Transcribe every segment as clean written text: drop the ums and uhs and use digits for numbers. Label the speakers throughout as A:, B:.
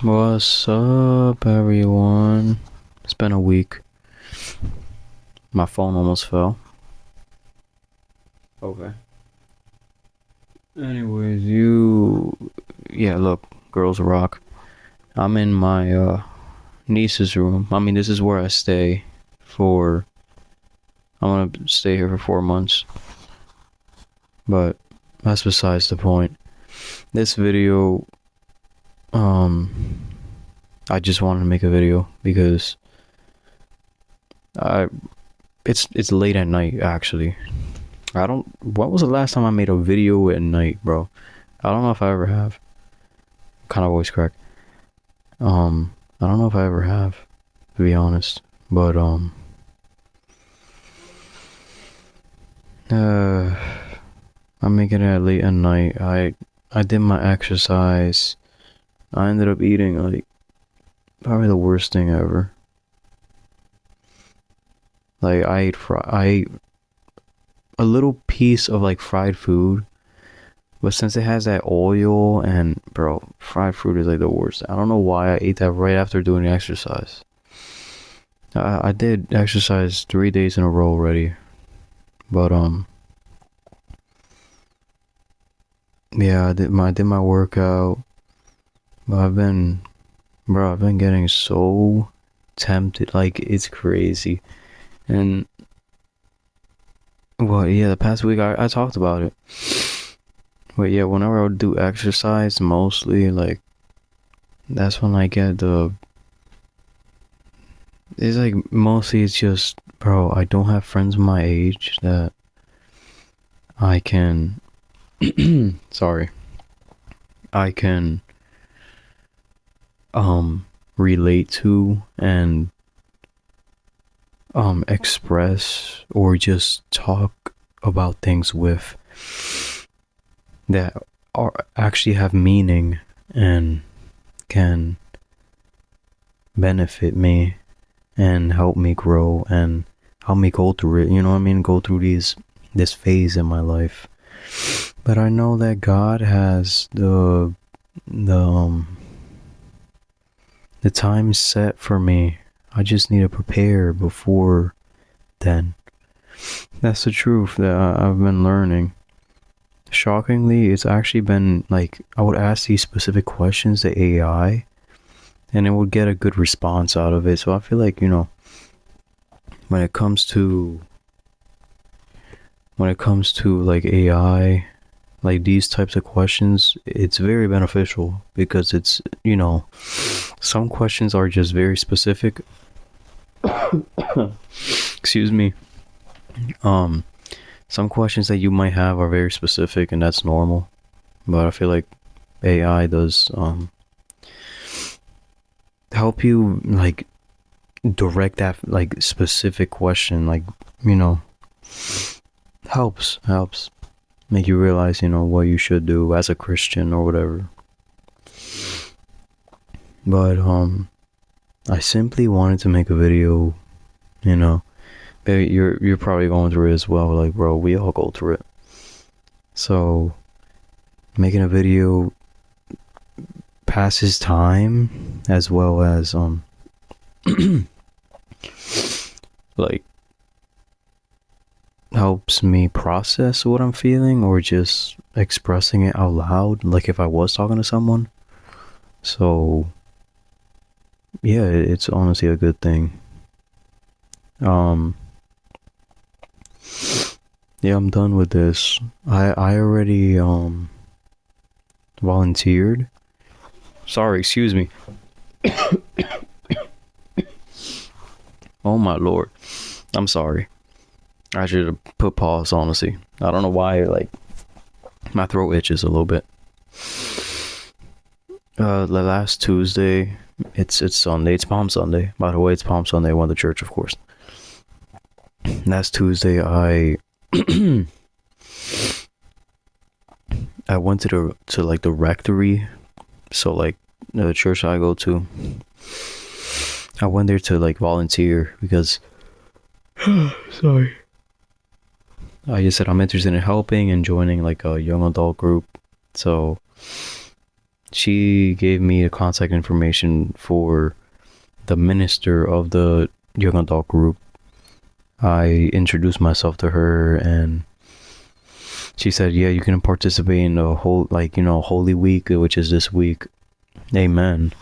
A: What's up, everyone? It's been a week. My phone almost fell. Okay. Anyways, yeah, look, girls rock. I'm in my niece's room. I mean, this is where I stay for. I'm gonna stay here for 4 months, but that's besides the point. This video, um, I just wanted to make a video because I it's late at night actually. I don't. What was the last time I made a video at night, bro? I don't know if I ever have. Kind of voice crack. I don't know if I ever have, to be honest. But uh, I'm making it late at night. I did my exercise. I ended up eating like probably the worst thing ever. Like I ate a little piece of like fried food. But since it has that oil and bro, fried fruit is like the worst. I don't know why I ate that right after doing the exercise. I did exercise 3 days in a row already, but yeah, I did my workout. But I've been getting so tempted, like it's crazy. And well, yeah, the past week I talked about it. But yeah, whenever I would do exercise, mostly like that's when I get the. It's like mostly it's just, bro, I don't have friends my age that I can. Sorry, I can relate to and express or just talk about things with that are actually have meaning and can benefit me and help me grow and help me go through it, you know what I mean? Go through this phase in my life. But I know that God has the the time set for me. I just need to prepare before then. That's the truth that I've been learning. Shockingly, it's actually been like I would ask these specific questions to AI and it would get a good response out of it. So I feel like, when it comes to like AI, like these types of questions, it's very beneficial because it's, some questions are just very specific. Excuse me. Um some questions that you might have are very specific and that's normal. But I feel like AI does help you like direct that like specific question, like, you know, helps make you realize, what you should do as a Christian or whatever. But I simply wanted to make a video, you know. Baby, you're probably going through it as well. Like, bro, we all go through it. So making a video passes time as well as like helps me process what I'm feeling or just expressing it out loud, like if I was talking to someone. So yeah, it's honestly a good thing. Um yeah, I'm done with this. I already volunteered. Sorry, excuse me. Oh my lord. I'm sorry. I should have put pause, honestly. I don't know why, like, my throat itches a little bit. The last Tuesday, it's Sunday. It's Palm Sunday. By the way, it's Palm Sunday. I went to church, of course. Last Tuesday, I went to like the rectory. So like the church I go to, I went there to like volunteer because sorry. I just said I'm interested in helping and joining like a young adult group. So she gave me the contact information for the minister of the young adult group. I introduced myself to her, and she said, yeah, you can participate in the whole, like, Holy Week, which is this week. Amen.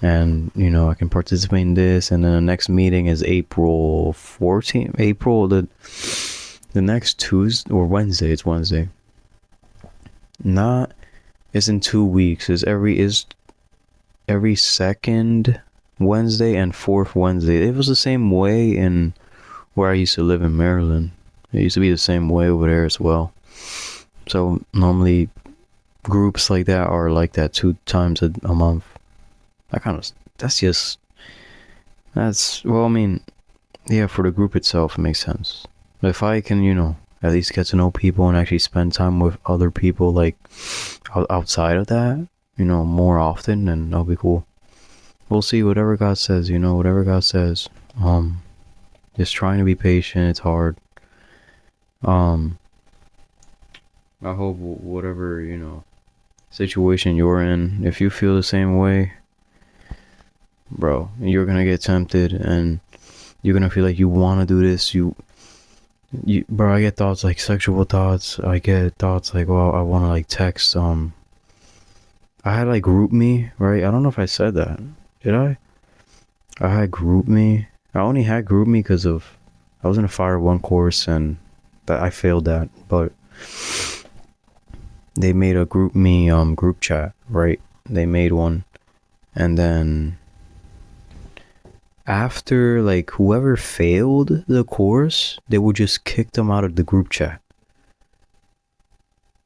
A: And, I can participate in this. And then the next meeting is April 14th. The next Tuesday or Wednesday. It's Wednesday. It's in 2 weeks. It's every second Wednesday and fourth Wednesday. It was the same way in where I used to live in Maryland. It used to be the same way over there as well. So normally groups like that are like that 2 times a month. Yeah, for the group itself, it makes sense. But if I can, at least get to know people and actually spend time with other people, like, outside of that, more often, then that'll be cool. We'll see, whatever God says, whatever God says. Just trying to be patient, it's hard. I hope whatever, situation you're in, if you feel the same way, bro, you're gonna get tempted and you're gonna feel like you want to do this. Bro, I get thoughts like sexual thoughts. I get thoughts like, well, I want to like text. I had like GroupMe, right? I don't know if I said that. Did I? I had GroupMe. I only had GroupMe because I was in a Fire One course and that I failed that, but they made a GroupMe group chat, right? They made one, and then after, like, whoever failed the course, they would just kick them out of the group chat.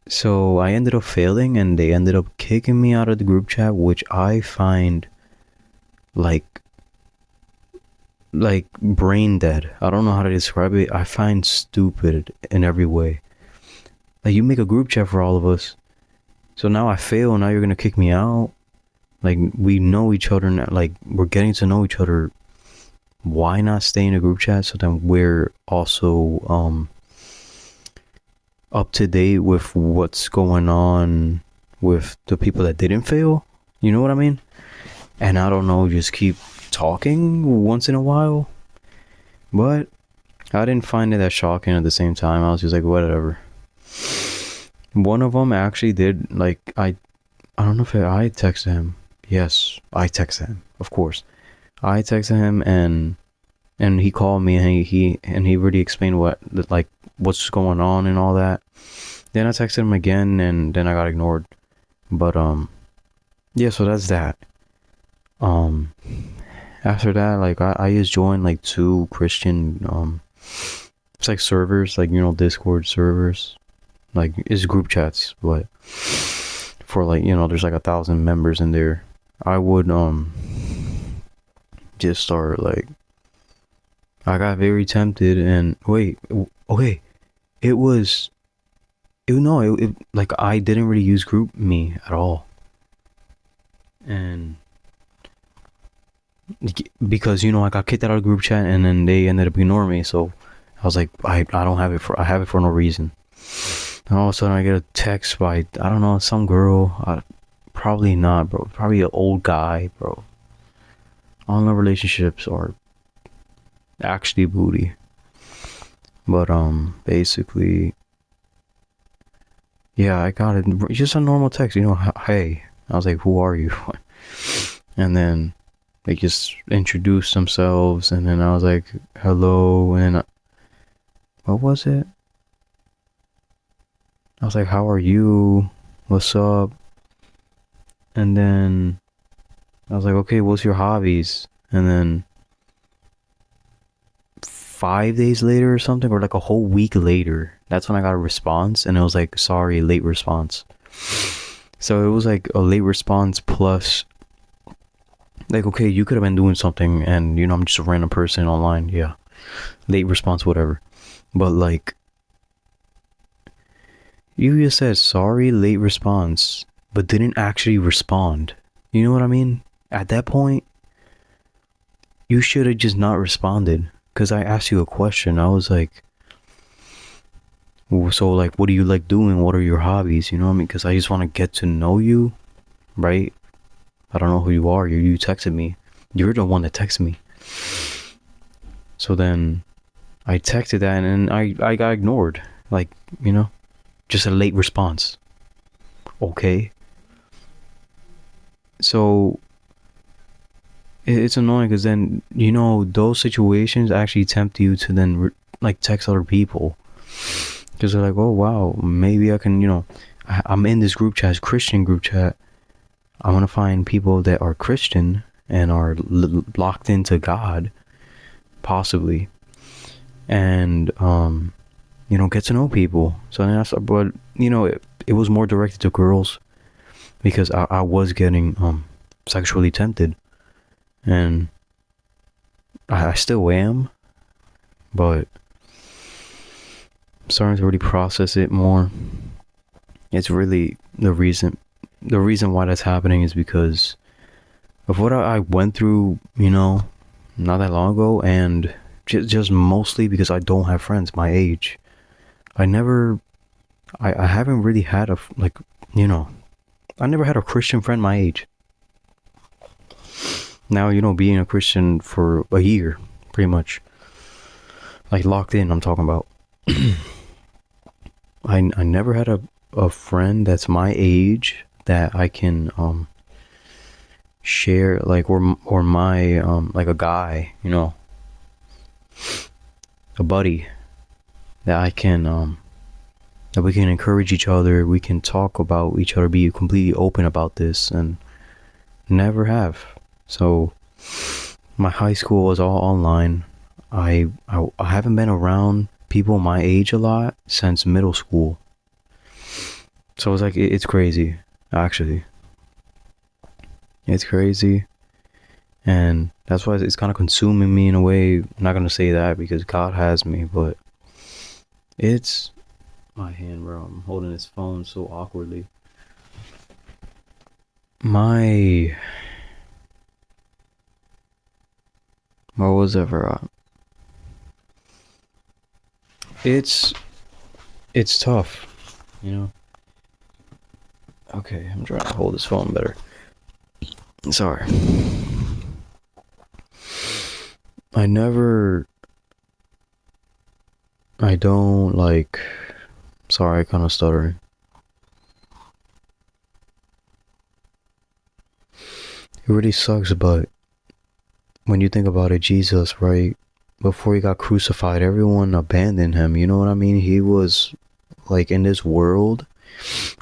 A: So I ended up failing and they ended up kicking me out of the group chat, which I find like brain dead. I don't know how to describe it. I find stupid in every way. Like, you make a group chat for all of us, so now I fail and now you're gonna kick me out. Like, we know each other now, like, we're getting to know each other. Why not stay in a group chat so then we're also up to date with what's going on with the people that didn't fail? You know what I mean? And I don't know, just keep talking once in a while. But I didn't find it that shocking at the same time. I was just like, whatever. One of them actually did, like, I don't know if I texted him. Yes, I texted him, of course. I texted him and he called me and he really explained what's going on and all that. Then I texted him again and then I got ignored. But yeah, so that's that. After that, like, I just joined like 2 Christian it's like servers, like, Discord servers. Like, it's group chats, but for like, there's like 1,000 members in there. I would just start, like, I got very tempted and okay, like, I didn't really use GroupMe at all, and because I got kicked out of the group chat and then they ended up ignoring me, so I was like, I don't have it I have it for no reason. And all of a sudden I get a text by, I don't know, some girl. Probably not, bro. Probably an old guy, bro. Online relationships are actually booty. But basically, yeah, I got it. Just a normal text, hey. I was like, who are you? And then they just introduced themselves, and then I was like, hello, and what was it? I was like, how are you? What's up? And then I was like, okay, what's your hobbies? And then 5 days later or something, or like a whole week later, that's when I got a response, and it was like, sorry, late response. So it was like a late response plus, like, okay, you could have been doing something and, I'm just a random person online. Yeah. Late response, whatever. But, like, you just said, sorry, late response, but didn't actually respond. You know what I mean? At that point, you should have just not responded. Because I asked you a question. I was like, so, like, what do you like doing? What are your hobbies? You know what I mean? Because I just want to get to know you. right? I don't know who you are. You texted me. You're the one that texted me. So then I texted that, and I got ignored. Like, you know, just a late response. Okay. So it's annoying because then, you know, those situations actually tempt you to then like text other people, because they're like, oh wow, maybe I can, you know, I'm in this group chat, Christian group chat. I want to find people that are Christian and are locked into God, possibly, and you know, get to know people. So then but you know, it was more directed to girls because I was getting sexually tempted, and I still am, but I'm starting to really process it more. It's really the reason why that's happening is because of what I went through, you know, not that long ago, and just mostly because I don't have friends my age. I haven't really had like, you know, I never had a Christian friend my age. Now, you know, being a Christian for a year, pretty much, like locked in, I'm talking about. I never had a friend that's my age that I can share, like, or my like a guy, you know, a buddy that I can that we can encourage each other, we can talk about each other, be completely open about this, and never have. So my high school was all online. I haven't been around people my age a lot since middle school. So it's like, it's crazy, actually. It's crazy. And that's why it's kind of consuming me in a way. I'm not going to say that because God has me, but it's my hand, bro. I'm holding this phone so awkwardly. My what was ever it's tough, you know. Okay, I'm trying to hold this phone better. Sorry. I don't like, sorry, I kind of stuttering. It really sucks, but when you think about it, Jesus, right, before he got crucified, everyone abandoned him, you know what I mean? He was like in this world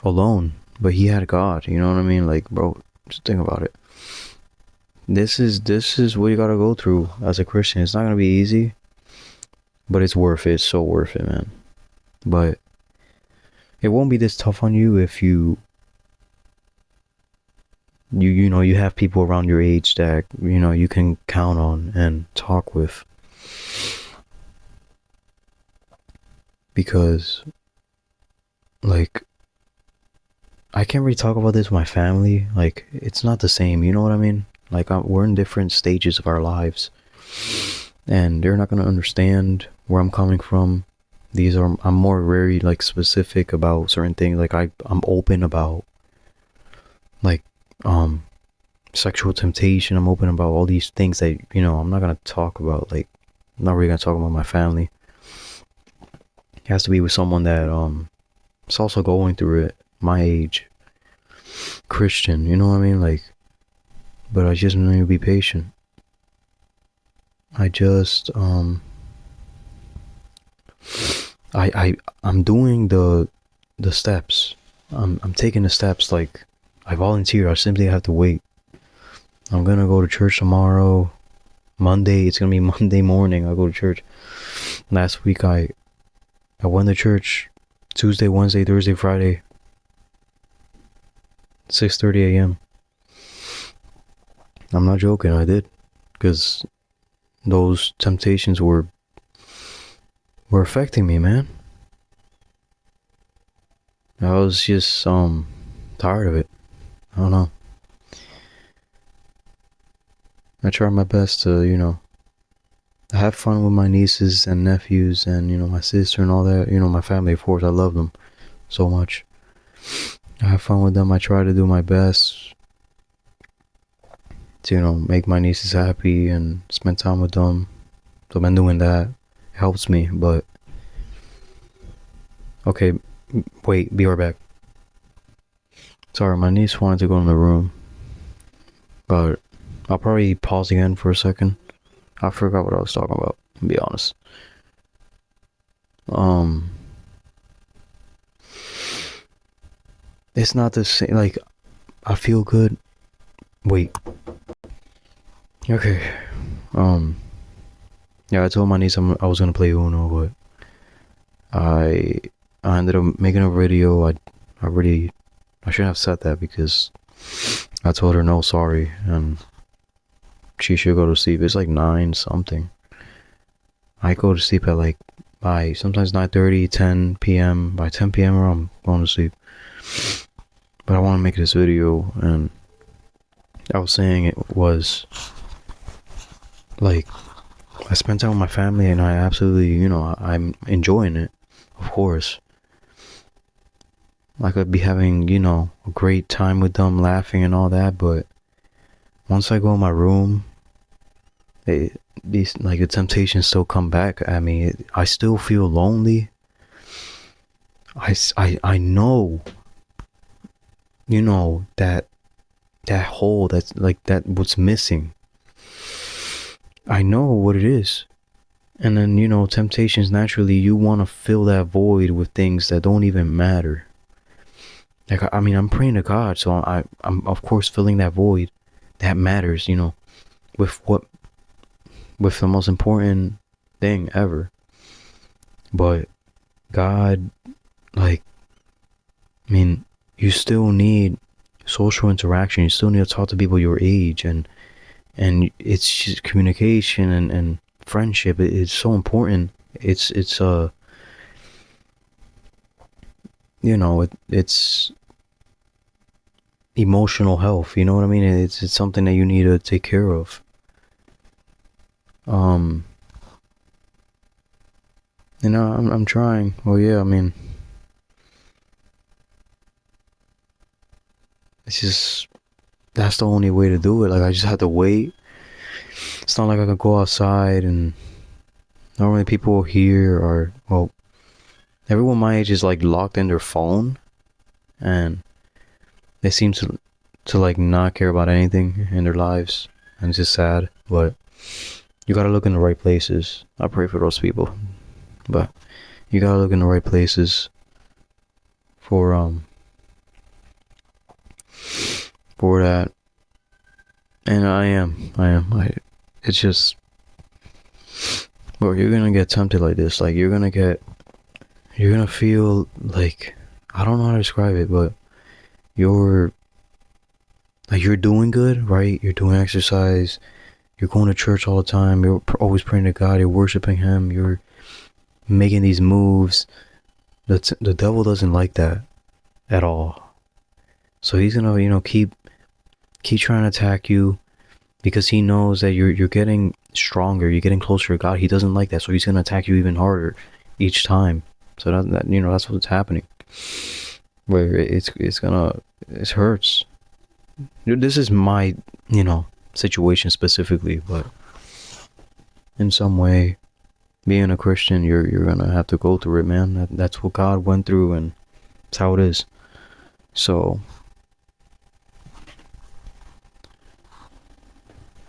A: alone, but he had God, you know what I mean? Like, bro, just think about it. This is what you gotta go through as a Christian. It's not gonna be easy, but it's worth it. It's so worth it, man. But it won't be this tough on you if you know, you have people around your age that, you know, you can count on and talk with. Because, like, I can't really talk about this with my family. Like, it's not the same, you know what I mean? Like, we're in different stages of our lives, and they're not gonna understand where I'm coming from. I'm more very, like, specific about certain things. Like, I'm open about, like, sexual temptation. I'm open about all these things that, you know, I'm not gonna talk about. Like, I'm not really gonna talk about my family. It has to be with someone that is also going through it, my age, Christian, you know what I mean? Like, but I just need to be patient. I just I'm doing the steps. I'm taking the steps. Like, I volunteer. I simply have to wait. I'm gonna go to church tomorrow. Monday, it's gonna be Monday morning. I go to church. Last week I went to church Tuesday, Wednesday, Thursday, Friday, 6:30 a.m. I'm not joking. I did, because those temptations were affecting me, man. I was just tired of it. I don't know. I try my best to, you know, have fun with my nieces and nephews and, you know, my sister and all that. You know, my family, of course. I love them so much. I have fun with them. I try to do my best. to, make my nieces happy and spend time with them. So I've been doing that. It helps me, but okay, wait, be right back. Sorry, my niece wanted to go in the room, but I'll probably pause again for a second. I forgot what I was talking about, to be honest. It's not the same, like, I feel good. Wait. Okay. Yeah, I told my niece I was gonna play Uno, but I ended up making a video. I shouldn't have said that because I told her no, sorry, and she should go to sleep. It's like 9 something. I go to sleep at like by sometimes 9:30, 10 p.m. By 10 p.m. I'm going to sleep. But I want to make this video, and I was saying it was like I spent time with my family, and I absolutely, I'm enjoying it, of course. I could be having, a great time with them, laughing and all that, but once I go in my room, these like the temptations still come back at me. I still feel lonely. I know, that hole that's like that what's missing. I know what it is. And then, temptations, naturally, you want to fill that void with things that don't even matter. Like, I'm praying to God, so I'm of course filling that void that matters, with the most important thing ever. But God, like, you still need social interaction. You still need to talk to people your age, and it's just communication and friendship. It's so important. It's it's emotional health. You know what I mean? It's something that you need to take care of. I'm trying. Well, yeah, it's just that's the only way to do it. Like, I just have to wait. It's not like I can go outside, and normally people here are, well, everyone my age is like locked in their phone, and they seem to like not care about anything in their lives, and it's just sad. But you gotta look in the right places. I pray for those people, but you gotta look in the right places for that. And I am. It's just, bro, you're gonna get tempted like this. Like, you're gonna feel like, I don't know how to describe it, but you're doing good, right? You're doing exercise. You're going to church all the time. You're always praying to God. You're worshiping Him. You're making these moves. The devil doesn't like that at all. So he's gonna, keep trying to attack you, because he knows that you're getting stronger. You're getting closer to God. He doesn't like that, so he's gonna attack you even harder each time. So that's what's happening. Where it hurts. This is my, situation specifically, but in some way, being a Christian, you're gonna have to go through it, man. That's what God went through, and it's how it is. So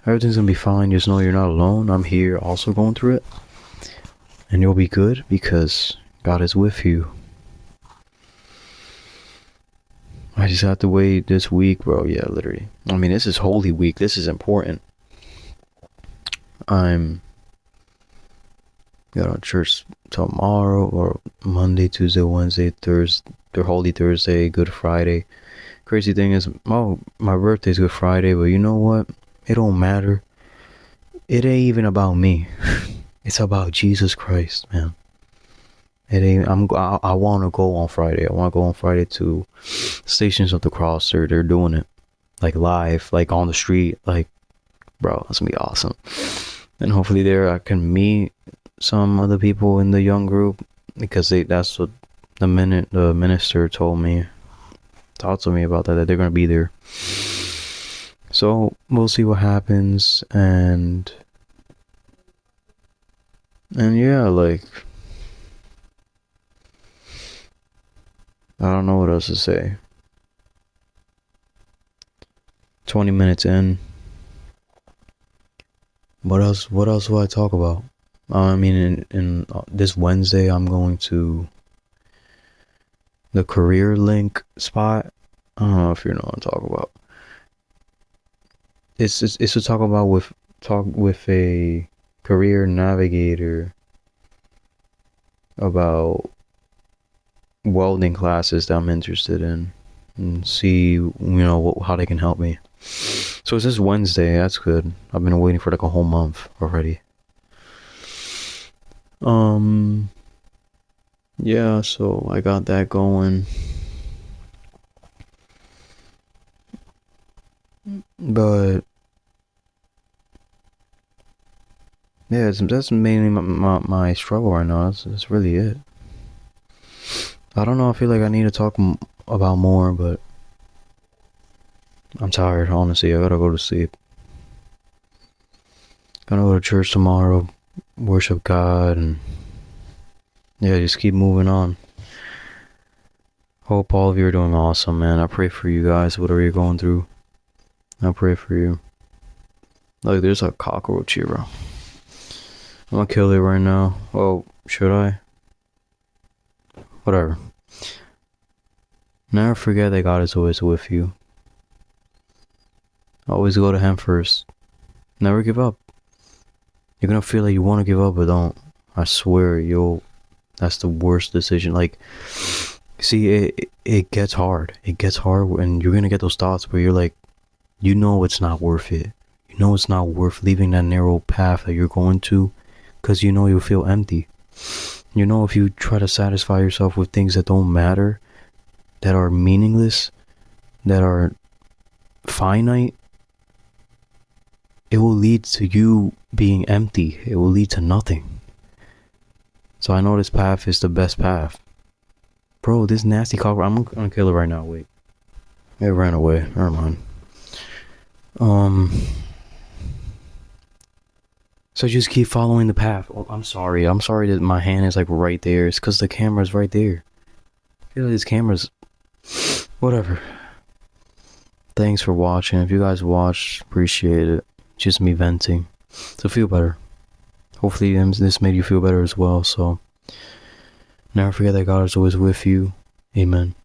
A: everything's gonna be fine. Just know you're not alone. I'm here also going through it, and you'll be good because God is with you. I just have to wait this week, bro. Yeah, literally. This is Holy Week. This is important. I'm going to church tomorrow, or Monday, Tuesday, Wednesday, Thursday, Holy Thursday, Good Friday. Crazy thing is, my birthday's Good Friday, but you know what? It don't matter. It ain't even about me. It's about Jesus Christ, man. It ain't. I want to go on Friday. I want to go on Friday to Stations of the Cross. They're doing it like live, like on the street. Like, bro, that's gonna be awesome. And hopefully there I can meet some other people in the young group, because that's what the minister told me, talked to me about that they're gonna be there. So we'll see what happens, and yeah, like, I don't know what else to say. 20 minutes in. What else will I talk about? I mean, in this Wednesday, I'm going to the career link spot. I don't know if you know what I'm talking about. It's to talk with a career navigator about welding classes that I'm interested in, and see, how they can help me. So it's this Wednesday. That's good. I've been waiting for like a whole month already. Yeah, so I got that going. But yeah, that's mainly my struggle right now. That's really it. I don't know. I feel like I need to talk about more, but I'm tired. Honestly, I gotta go to sleep. Gonna go to church tomorrow, worship God, and yeah, just keep moving on. Hope all of you are doing awesome, man. I pray for you guys, whatever you're going through. I pray for you. Like, there's a cockroach here, bro. I'm gonna kill it right now. Oh, should I? Whatever. Never forget that God is always with you. Always go to Him first. Never give up. You're gonna feel like you want to give up, but don't. I swear, that's the worst decision. Like, see, it gets hard. It gets hard, and you're gonna get those thoughts where you're like, it's not worth it. It's not worth leaving that narrow path that you're going to, because you'll feel empty. If you try to satisfy yourself with things that don't matter, that are meaningless, that are finite, it will lead to you being empty. It will lead to nothing. So I know this path is the best path. Bro, this nasty cockroach, I'm gonna kill it right now. Wait. It ran away. Never mind. So just keep following the path. Oh, I'm sorry that my hand is like right there. It's because the camera's right there. I feel like this camera's... Whatever. Thanks for watching. If you guys watched, appreciate it. Just me venting. So feel better. Hopefully this made you feel better as well. So never forget that God is always with you. Amen.